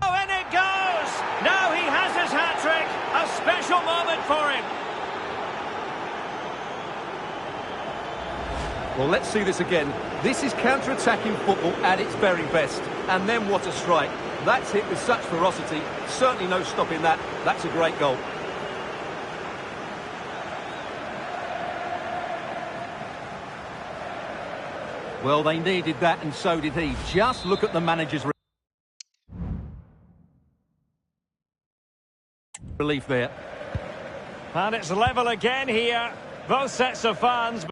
Oh, and it goes! Now he has his hat-trick. A special moment for him. Well, let's see this again. This is counter-attacking football at its very best. And then what a strike. That's hit with such ferocity. Certainly no stopping that. That's a great goal. Well, they needed that, and so did he. Just look at the manager's relief there. And it's level again here. Both sets of fans.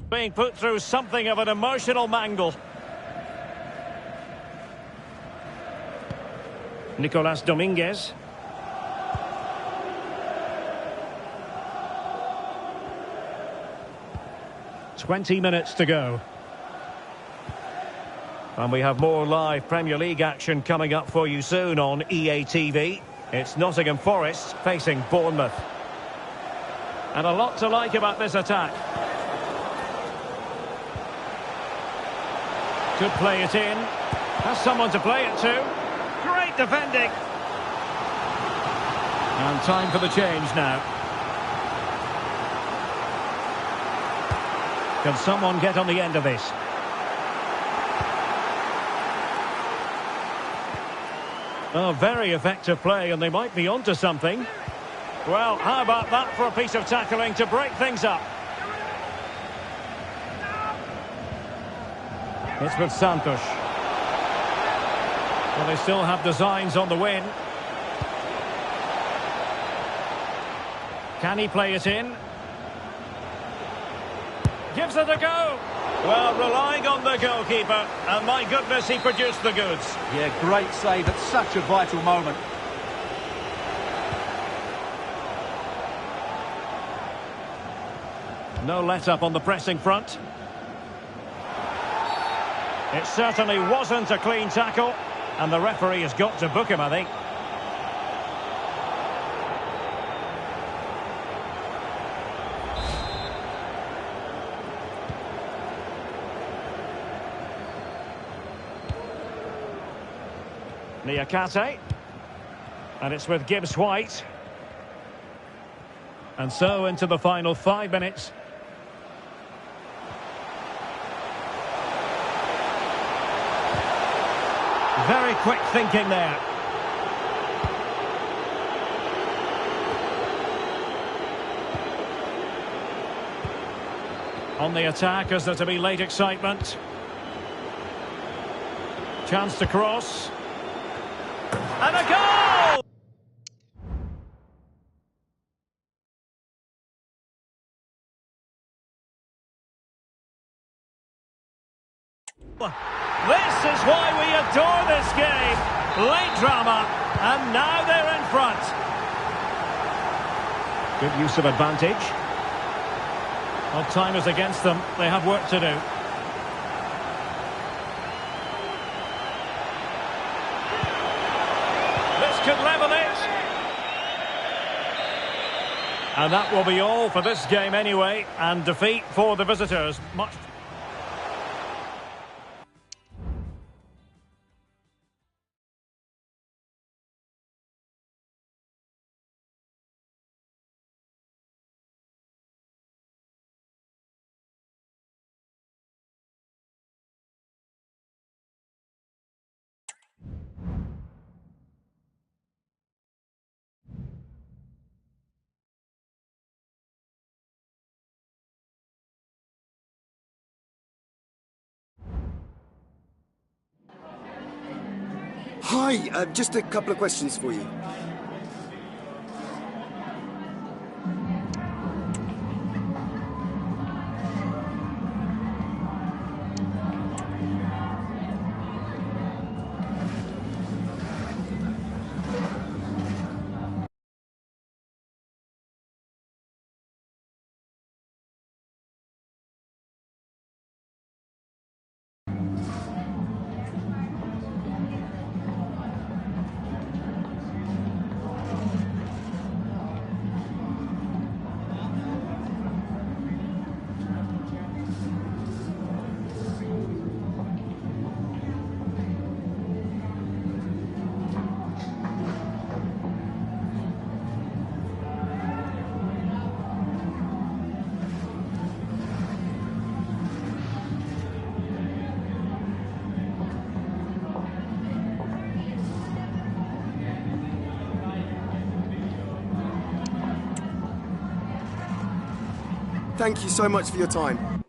Being put through something of an emotional mangle. Nicolas Dominguez. "20 minutes to go. And we have more live Premier League action coming up for you soon on EA TV. It's Nottingham Forest facing Bournemouth. And a lot to like about this attack. Could play it in. Has someone to play it to. Great defending. And time for the change now. Can someone get on the end of this? Oh, very effective play, and they might be onto something. Well, how about that for a piece of tackling to break things up? It's with Santos. Well, they still have designs on the win. Can he play it in? Gives it a go. Well, relying on the goalkeeper, and my goodness, he produced the goods. Yeah, great save at such a vital moment. No let-up on the pressing front. It certainly wasn't a clean tackle, and the referee has got to book him, I think. Niakate. And it's with Gibbs-White. And so into the final 5 minutes. Very quick thinking there. On the attack, is there to be late excitement? Chance to cross. And a goal! This is why we adore this game. Late drama, and now they're in front. Good use of advantage. Well, time is against them. They have work to do. This could level it. And that will be all for this game anyway. And defeat for the visitors. Much. Hi, just a couple of questions for you. Thank you so much for your time.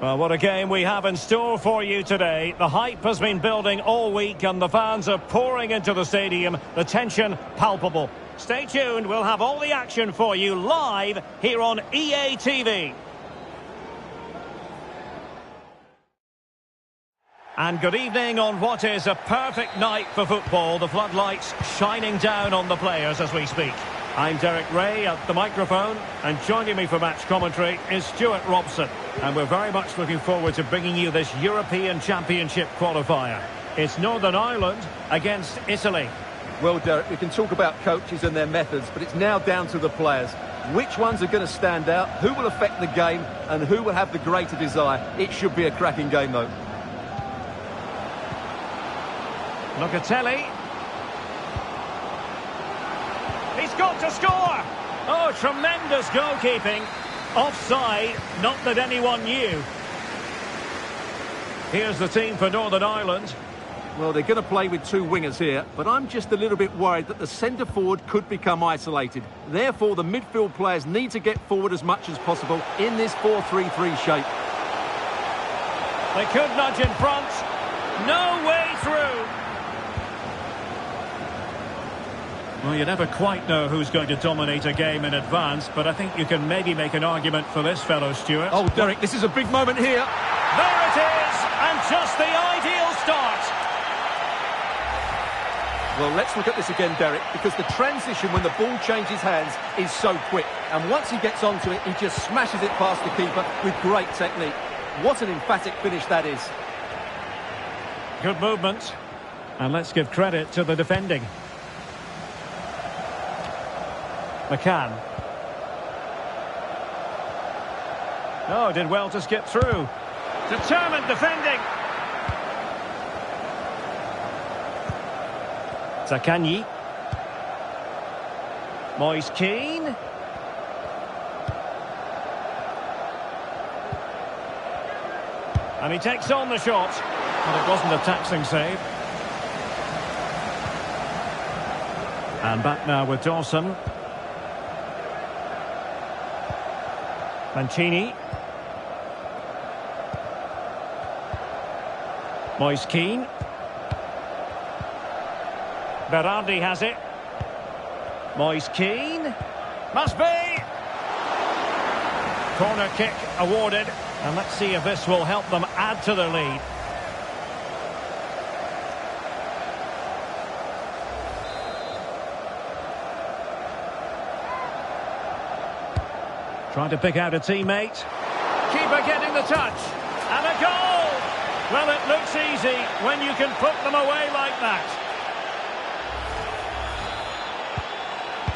Well, what a game we have in store for you today. The hype has been building all week and the fans are pouring into the stadium. The tension palpable. Stay tuned, we'll have all the action for you live here on EA TV. And good evening on what is a perfect night for football. The floodlights shining down on the players as we speak. I'm Derek Ray at the microphone, and joining me for match commentary is Stuart Robson. And we're very much looking forward to bringing you this European Championship qualifier. It's Northern Ireland against Italy. Well, Derek, we can talk about coaches and their methods, but it's now down to the players. Which ones are going to stand out, who will affect the game, and who will have the greater desire? It should be a cracking game, though. Locatelli. He's got to score! Oh, tremendous goalkeeping. Offside, not that anyone knew. Here's the team for Northern Ireland. Well, they're going to play with two wingers here, but I'm just a little bit worried that the centre-forward could become isolated. Therefore, the midfield players need to get forward as much as possible in this 4-3-3 shape. They could nudge in front. No way through. Well, you never quite know who's going to dominate a game in advance, but I think you can maybe make an argument for this fellow, Stuart. Oh, Derek, this is a big moment here. There it is, and just the ideal start. Well, let's look at this again, Derek, because the transition when the ball changes hands is so quick. And once he gets onto it, he just smashes it past the keeper with great technique. What an emphatic finish that is. Good movement. And let's give credit to the defending. McCann. Oh, did well to skip through. Determined defending. Zaccagni. Moise Kean. And he takes on the shot. But it wasn't a taxing save. And back now with Dawson. Mancini. Moise Kean. Berardi has it. Moise Kean. Must be! Corner kick awarded. And let's see if this will help them add to the lead. Trying to pick out a teammate. Keeper getting the touch. And a goal! Well, it looks easy when you can put them away like that.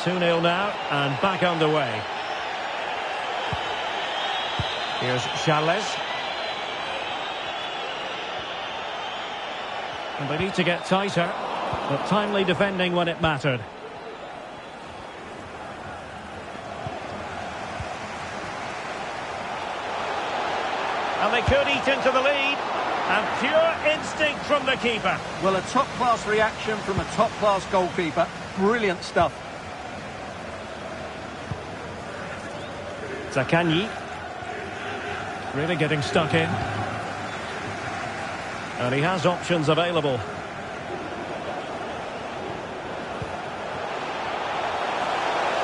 2-0 now, and back underway. Here's Charles. And they need to get tighter, but timely defending when it mattered. And they could eat into the lead. And pure instinct from the keeper. Well, a top-class reaction from a top-class goalkeeper. Brilliant stuff. Zaccagni. Really getting stuck in. And he has options available.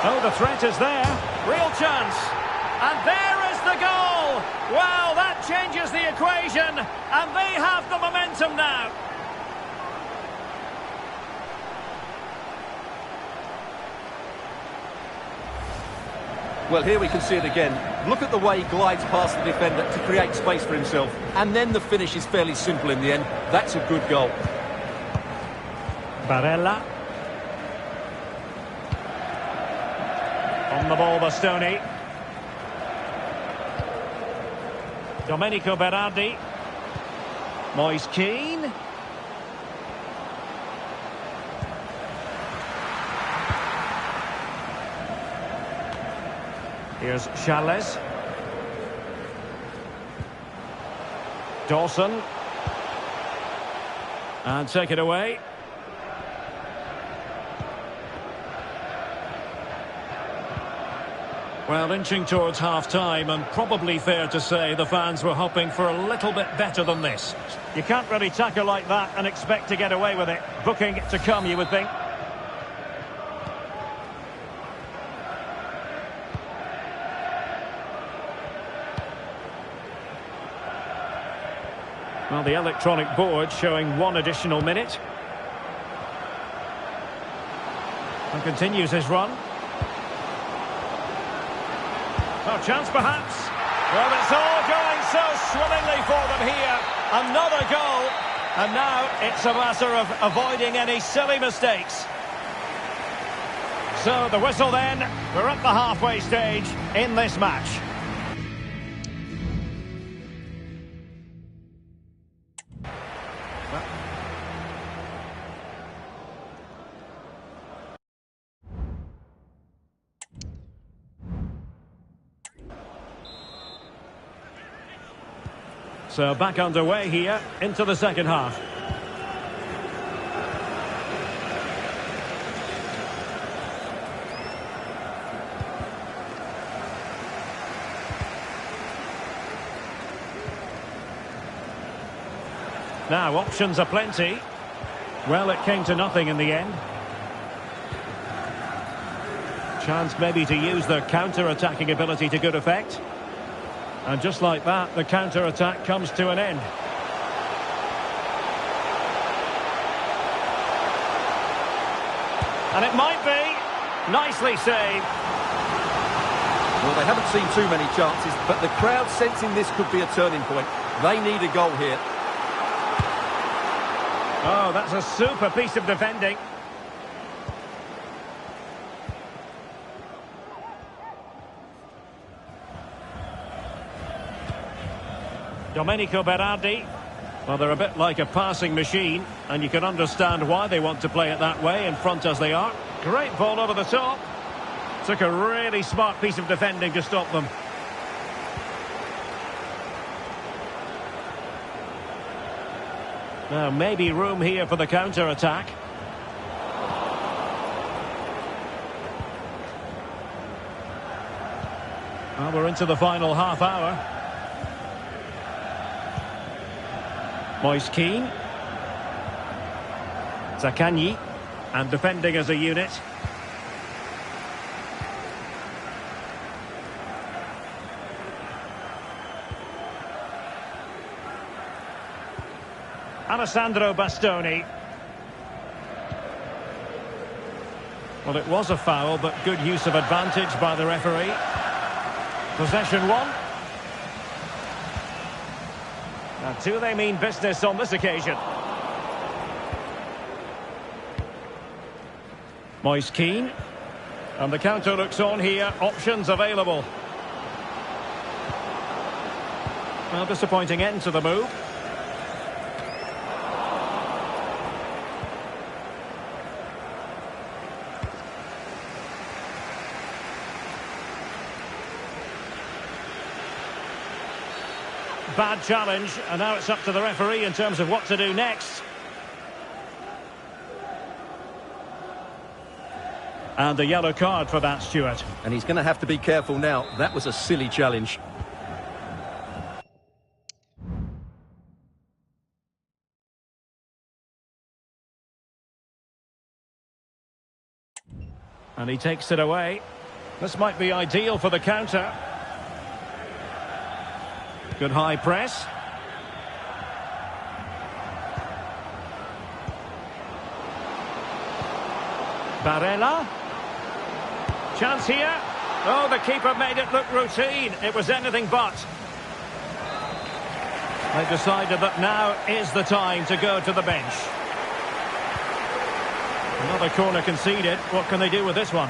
Oh, the threat is there. Real chance. And there is the goal. Wow, that changes the equation. And they have the momentum now. Well, here we can see it again. Look at the way he glides past the defender to create space for himself. And then the finish is fairly simple in the end. That's a good goal. Barella. On the ball, Bastoni. Domenico Berardi. Moise Kean. Here's Charles. Dawson. And take it away. Well, inching towards half-time, and probably fair to say the fans were hoping for a little bit better than this. You can't really tackle like that and expect to get away with it. Booking to come, you would think. Well, the electronic board showing 1 additional minute. And continues his run. Oh, chance perhaps. Well, it's all going so swimmingly for them here. Another goal. And now it's a matter of avoiding any silly mistakes. So the whistle then. We're at the halfway stage in this match. So back underway here into the second half. Now, options are plenty. Well, it came to nothing in the end. Chance maybe to use their counter-attacking ability to good effect. And just like that, the counter-attack comes to an end. And it might be. Nicely saved. Well, they haven't seen too many chances, but the crowd sensing this could be a turning point. They need a goal here. Oh, that's a super piece of defending. Domenico Berardi. Well, they're a bit like a passing machine, and you can understand why they want to play it that way, in front as they are. Great ball over the top. Took a really smart piece of defending to stop them. Now, maybe room here for the counter-attack. Well, we're into the final half hour. Moise Kean. Zaccagni. And defending as a unit. Alessandro Bastoni. Well, it was a foul, but good use of advantage by the referee. Possession won. Now, do they mean business on this occasion? Moise Kean. And the counter looks on here. Options available. Well, disappointing end to the move. Bad challenge, and now it's up to the referee in terms of what to do next. And the yellow card for that, Stuart. And he's going to have to be careful now. That was a silly challenge. And he takes it away. This might be ideal for the counter. Good high press. Barella. Chance here. Oh, the keeper made it look routine. It was anything but. They've decided that now is the time to go to the bench. Another corner conceded. What can they do with this one?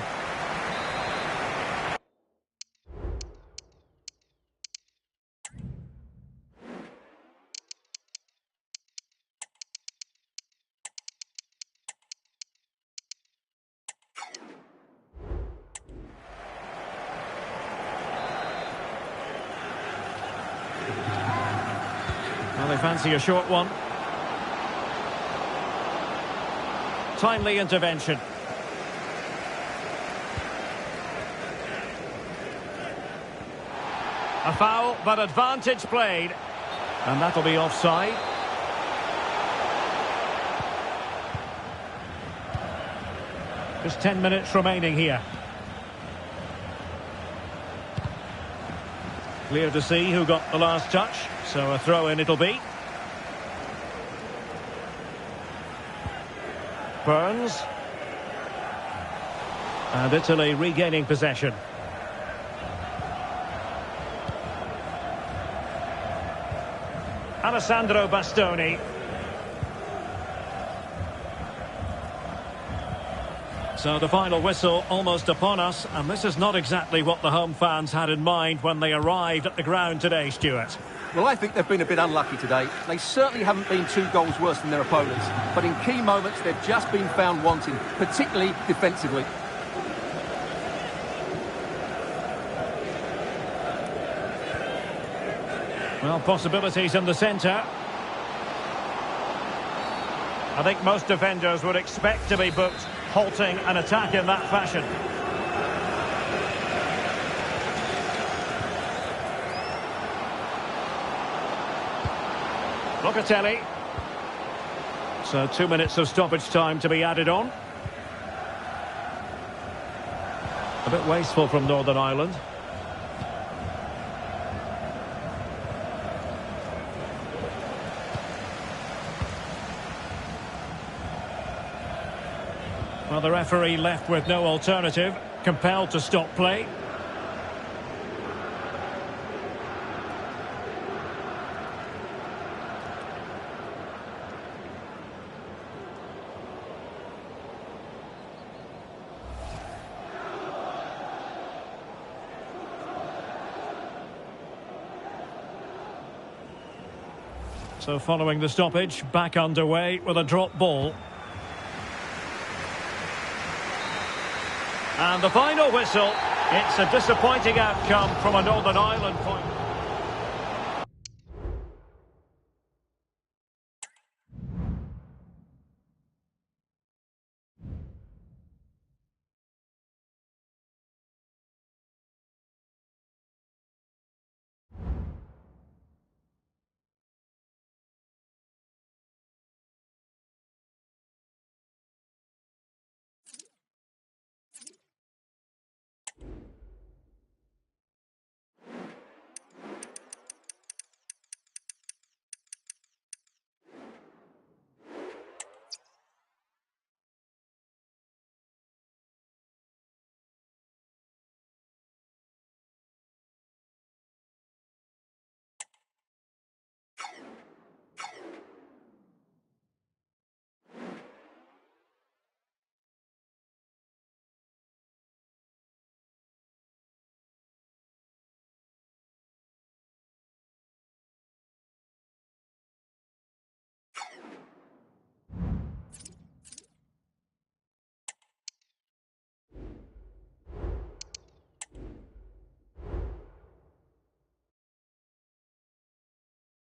Well, they fancy a short one. Timely intervention. A foul, but advantage played. And that'll be offside. Just 10 minutes remaining here. Clear to see who got the last touch. So a throw-in it'll be. Burns. And Italy regaining possession. Alessandro Bastoni. So the final whistle almost upon us, and this is not exactly what the home fans had in mind when they arrived at the ground today, Stuart. Well, I think they've been a bit unlucky today. They certainly haven't been 2 goals worse than their opponents, but in key moments they've just been found wanting, particularly defensively. Well, possibilities in the centre. I think most defenders would expect to be booked, halting an attack in that fashion. Locatelli. So 2 minutes of stoppage time to be added on. A bit wasteful from Northern Ireland. Well, the referee left with no alternative, compelled to stop play. So following the stoppage, back underway with a drop ball. And the final whistle. It's a disappointing outcome from a Northern Ireland point.